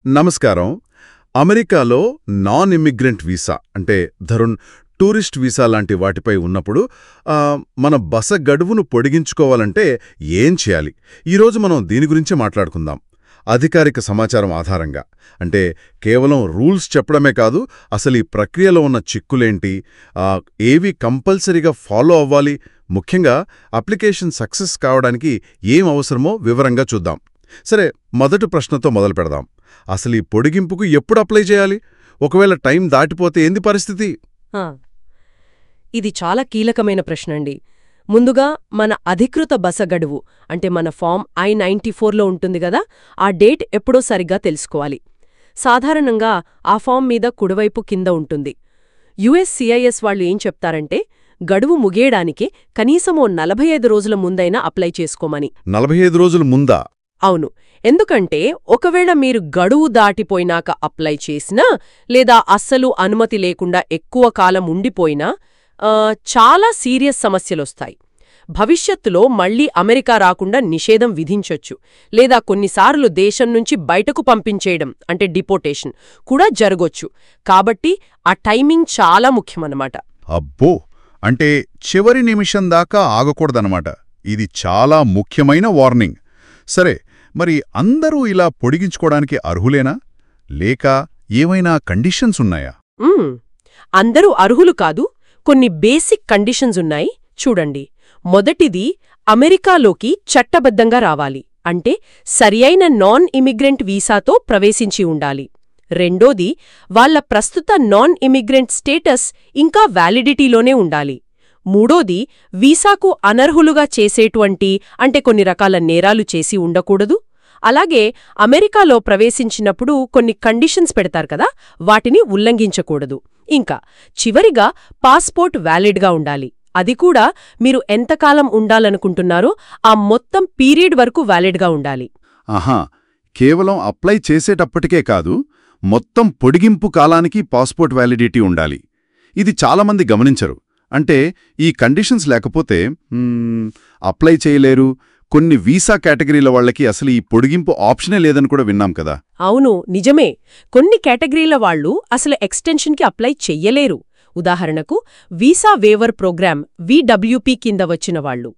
నమస్కారం. అమెరికాలో non immigrant visa అంటే ధరుణ్ టూరిస్ట్ వీసా లాంటి వాటిపై ఉన్నప్పుడు మన బస గడువును పొడిగించుకోవాలంటే ఏం చేయాలి? ఈరోజు మనం దీని గురించే మాట్లాడుకుందాం. అధికారిక సమాచారం ఆధారంగా అంటే కేవలం రూల్స్ చెప్పడమే కాదు, అసలు ఈ ప్రక్రియలో ఉన్న చిక్కులేంటి, ఏవి కంపల్సరీగా ఫాలో అవ్వాలి, ముఖ్యంగా అప్లికేషన్ సక్సెస్ కావడానికి ఏం అవసరమో వివరంగా చూద్దాం. సరే, మొదటి ప్రశ్నతో మొదలు పెడదాం. అసలు ఈ పొడిగింపుకు ఎప్పుడు అప్లై చేయాలి? ఒకవేళ టైం దాటిపోతే ఏంది పరిస్థితి? ఇది చాలా కీలకమైన ప్రశ్నండి. ముందుగా మన అధికృత బస గడువు అంటే మన ఫామ్ I-94లో ఉంటుంది గదా, ఆ డేట్ ఎప్పుడో సరిగ్గా తెలుసుకోవాలి. సాధారణంగా ఆ ఫామ్ మీద కుడివైపు కింద ఉంటుంది. USCIS వాళ్ళు ఏం చెప్తారంటే గడువు ముగియడానికి కనీసమో 45 రోజుల ముందైనా అప్లై చేసుకోమని. 45 రోజుల ముందా? అవును. ఎందుకంటే ఒకవేళ మీరు గడువు దాటిపోయినాక అప్లై చేసినా లేదా అస్సలు అనుమతి లేకుండా ఎక్కువ కాలం ఉండిపోయినా చాలా సీరియస్ సమస్యలొస్తాయి. భవిష్యత్తులో మళ్లీ అమెరికా రాకుండా నిషేధం విధించొచ్చు, లేదా కొన్నిసార్లు దేశం నుంచి బయటకు పంపించేయడం అంటే డిపోటేషన్ కూడా జరగొచ్చు. కాబట్టి ఆ టైమింగ్ చాలా ముఖ్యమన్నమాట. అబ్బో, అంటే చివరి నిమిషం దాకా ఆగకూడదన్నమాట. ఇది చాలా ముఖ్యమైన వార్నింగ్. సరే, మరి అందరూ ఇలా పొడిగించుకోవడానికి అర్హులేనా, లేక ఏమైనా కండిషన్స్ ఉన్నాయా? అందరూ అర్హులు కాదు, కొన్ని బేసిక్ కండిషన్స్ ఉన్నాయి. చూడండి, మొదటిది అమెరికాలోకి చట్టబద్ధంగా రావాలి, అంటే సరియైన నాన్ ఇమిగ్రెంట్ వీసాతో ప్రవేశించి ఉండాలి. రెండోది, వాళ్ల ప్రస్తుత నాన్ ఇమిగ్రెంట్ స్టేటస్ ఇంకా వ్యాలిడిటీలోనే ఉండాలి. మూడోది, వీసాకు అనర్హులుగా చేసేటువంటి అంటే కొన్ని రకాల నేరాలు చేసి ఉండకూడదు. అలాగే అమెరికాలో ప్రవేశించినప్పుడు కొన్ని కండిషన్స్ పెడతారు కదా, వాటిని ఉల్లంఘించకూడదు. ఇంకా చివరిగా పాస్పోర్ట్ వ్యాలిడ్గా ఉండాలి. అది కూడా మీరు ఎంతకాలం ఉండాలనుకుంటున్నారో ఆ మొత్తం పీరియడ్ వరకు వ్యాలిడ్గా ఉండాలి. ఆహా, కేవలం అప్లై చేసేటప్పటికే కాదు, మొత్తం పొడిగింపు కాలానికి పాస్పోర్ట్ వ్యాలిడిటీ ఉండాలి. ఇది చాలామంది గమనించరు. అంటే ఈ కండిషన్స్ లేకపోతే అప్లై చేయలేరు. కొన్ని వీసా కేటగిరీల వాళ్లకి అసలు ఈ పొడిగింపు ఆప్షనే లేదని కూడా విన్నాం కదా. అవును, నిజమే. కొన్ని కేటగిరీల వాళ్లు అసలు ఎక్స్టెన్షన్కి అప్లై చెయ్యలేరు. ఉదాహరణకు వీసా వేవర్ ప్రోగ్రామ్ VWP కింద వచ్చిన వాళ్లు.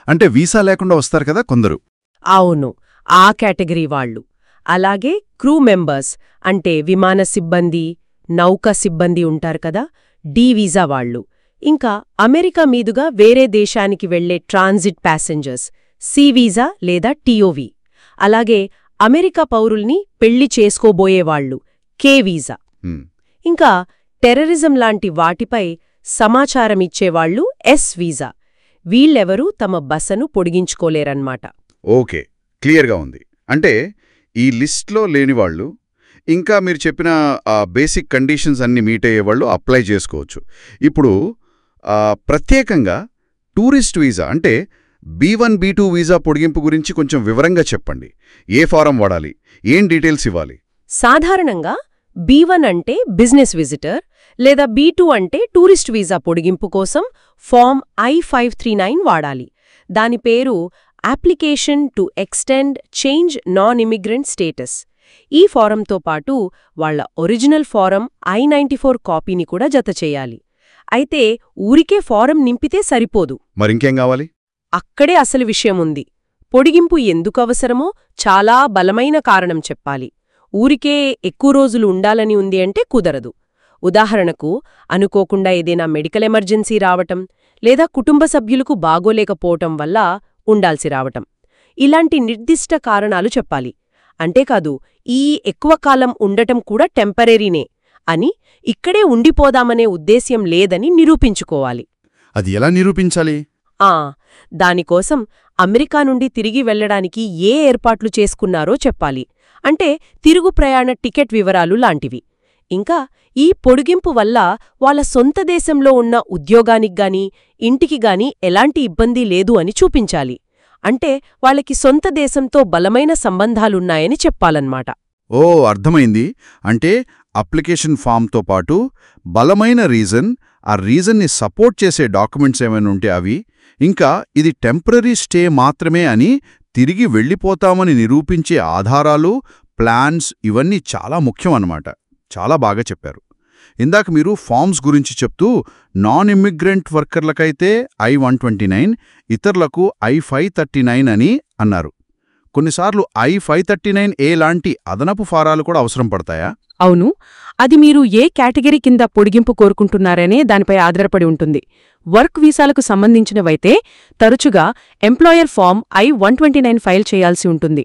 అంటే వీసా లేకుండా వస్తారు కదా కొందరు. అవును, ఆ కేటగిరీ వాళ్లు. అలాగే క్రూ మెంబర్స్ అంటే విమాన సిబ్బంది, నౌకా సిబ్బంది ఉంటారు కదా, డి వీసా వాళ్లు. ఇంకా అమెరికా మీదుగా వేరే దేశానికి వెళ్లే ట్రాన్సిట్ ప్యాసింజర్స్ సి వీసా లేదా TOV. అలాగే అమెరికా పౌరుల్ని పెళ్లి చేసుకోబోయేవాళ్లు కే వీసా. ఇంకా టెర్రరిజం లాంటి వాటిపై సమాచారమిచ్చేవాళ్లు ఎస్ వీసా. వీళ్ళెవరూ తమ బసను పొడిగించుకోలేరన్నమాట. ఓకే, క్లియర్గా ఉంది. అంటే ఈ లిస్ట్లో లేనివాళ్లు, ఇంకా మీరు చెప్పిన బేసిక్ కండిషన్స్ అన్ని మీట్ అయ్యేవాళ్లు అప్లై చేసుకోవచ్చు. ఇప్పుడు ప్రత్యేకంగా టూరిస్ట్ వీసా అంటే B1, B2 వీసా పొడిగింపు గురించి కొంచెం వివరంగా చెప్పండి. ఏ ఫారం వాడాలి, ఏం డీటెయిల్స్ ఇవ్వాలి? సాధారణంగా B1 అంటే బిజినెస్ విజిటర్, లేదా B2 అంటే టూరిస్ట్ వీసా పొడిగింపు కోసం ఫామ్ I-539 వాడాలి. దాని పేరు application to extend change non immigrant status. ఈ ఫారంతో పాటు వాళ్ల ఒరిజినల్ ఫారం I-94 కాపీని కూడా జతచేయాలి. అయితే ఊరికే ఫారం నింపితే సరిపోదు. మరింకేం కావాలి? అక్కడే అసలు విషయముంది. పొడిగింపు ఎందుకు అవసరమో చాలా బలమైన కారణం చెప్పాలి. ఊరికే ఎక్కువ రోజులు ఉండాలని ఉంది అంటే కుదరదు. ఉదాహరణకు, అనుకోకుండా ఏదైనా మెడికల్ ఎమర్జెన్సీ రావటం, లేదా కుటుంబ సభ్యులకు బాగోలేకపోవటం వల్ల ఉండాల్సి రావటం, ఇలాంటి నిర్దిష్ట కారణాలు చెప్పాలి. అంతేకాదు, ఈ ఎక్కువ కాలం ఉండటం కూడా టెంపరీనే అని, ఇక్కడే ఉండిపోదామనే ఉద్దేశ్యం లేదని నిరూపించుకోవాలి. అది ఎలా నిరూపించాలి? దానికోసం అమెరికా నుండి తిరిగి వెళ్లడానికి ఏ ఏర్పాట్లు చేసుకున్నారో చెప్పాలి. అంటే తిరుగు ప్రయాణ టికెట్ వివరాలు లాంటివి. ఇంకా ఈ పొడిగింపు వల్ల వాళ్ళ సొంత దేశంలో ఉన్న ఉద్యోగానికిగాని ఇంటికిగాని ఎలాంటి ఇబ్బంది లేదు అని చూపించాలి. అంటే వాళ్ళకి సొంత దేశంతో బలమైన సంబంధాలున్నాయని చెప్పాలన్నమాట. ఓ, అర్థమైంది. అంటే అప్లికేషన్ ఫామ్తో పాటు బలమైన రీజన్, ఆ రీజన్ని సపోర్ట్ చేసే డాక్యుమెంట్స్ ఏమైనా ఉంటే అవి, ఇంకా ఇది టెంపరరీ స్టే మాత్రమే అని తిరిగి వెళ్ళిపోతామని నిరూపించే ఆధారాలు, ప్లాన్స్ ఇవన్నీ చాలా ముఖ్యం అన్నమాట. చాలా బాగా చెప్పారు. ఇందాక మీరు ఫార్మ్స్ గురించి చెప్తూ నాన్ ఇమ్మిగ్రెంట్ వర్కర్లకైతే I-129, ఇతరులకు I-539 అని అన్నారు. కొన్నిసార్లు I-539A లాంటి అదనపు ఫారాలు కూడా అవసరం పడతాయా? అవును, అది మీరు ఏ కేటగిరీ కింద పొడిగింపు కోరుకుంటున్నారనే దానిపై ఆధారపడి ఉంటుంది. వర్క్ వీసాలకు సంబంధించినవైతే తరచుగా ఎంప్లాయర్ ఫామ్ I-129 ఫైల్ చేయాల్సి ఉంటుంది.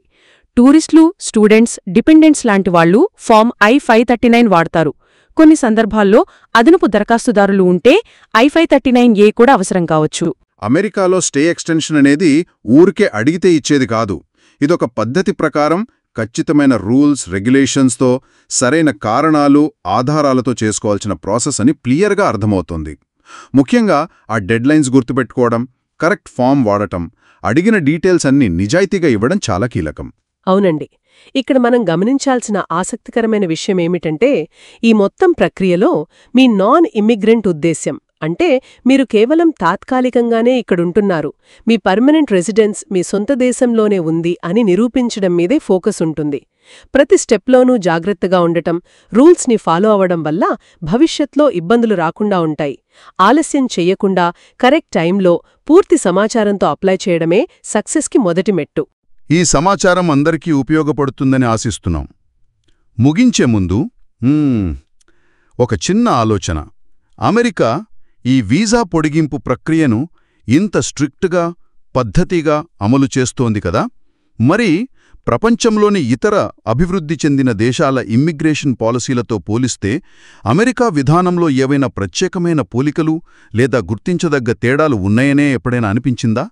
టూరిస్టులు, స్టూడెంట్స్, డిపెండెంట్స్ లాంటి వాళ్లు ఫామ్ I-539 వాడతారు. కొన్ని సందర్భాల్లో అదనపు దరఖాస్తుదారులు ఉంటే I-539A కూడా అవసరం కావచ్చు. అమెరికాలో స్టే ఎక్స్టెన్షన్ అనేది ఊరికే అడిగితే ఇచ్చేది కాదు. ఇదొక పద్ధతి ప్రకారం ఖచ్చితమైన రూల్స్, రెగ్యులేషన్స్తో, సరైన కారణాలు, ఆధారాలతో చేసుకోవాల్సిన ప్రాసెస్ అని క్లియర్గా అర్థమవుతోంది. ముఖ్యంగా ఆ డెడ్లైన్స్ గుర్తుపెట్టుకోవడం, కరెక్ట్ ఫామ్ వాడటం, అడిగిన డీటెయిల్స్ అన్నీ నిజాయితీగా ఇవ్వడం చాలా కీలకం. అవునండి. ఇక్కడ మనం గమనించాల్సిన ఆసక్తికరమైన విషయమేమిటంటే, ఈ మొత్తం ప్రక్రియలో మీ నాన్ ఇమ్మిగ్రెంట్ ఉద్దేశ్యం అంటే మీరు కేవలం తాత్కాలికంగానే ఇక్కడుంటున్నారు, మీ పర్మనెంట్ రెసిడెన్స్ మీ సొంత దేశంలోనే ఉంది అని నిరూపించడం మీదే ఫోకస్ ఉంటుంది. ప్రతి స్టెప్లోనూ జాగ్రత్తగా ఉండటం, రూల్స్ని ఫాలో అవడం వల్ల భవిష్యత్లో ఇబ్బందులు రాకుండా ఉంటాయి. ఆలస్యం చెయ్యకుండా కరెక్ట్ టైంలో పూర్తి సమాచారంతో అప్లై చేయడమే సక్సెస్కి మొదటి మెట్టు. ఈ సమాచారం అందరికీ ఉపయోగపడుతుందని ఆశిస్తున్నాం. ముగించే ముందు ఒక చిన్న ఆలోచన. అమెరికా ఈ వీసా పొడిగింపు ప్రక్రియను ఇంత స్ట్రిక్ట్గా, పద్ధతిగా అమలు చేస్తోంది కదా. మరి ప్రపంచంలోని ఇతర అభివృద్ధి చెందిన దేశాల ఇమ్మిగ్రేషన్ పాలసీలతో పోలిస్తే అమెరికా విధానంలో ఏవైనా ప్రత్యేకమైన పోలికలు లేదా గుర్తించదగ్గ తేడాలు ఉన్నాయనే ఎప్పుడైనా అనిపించిందా?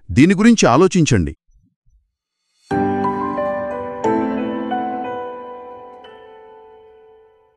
దీని గురించి ఆలోచించండి.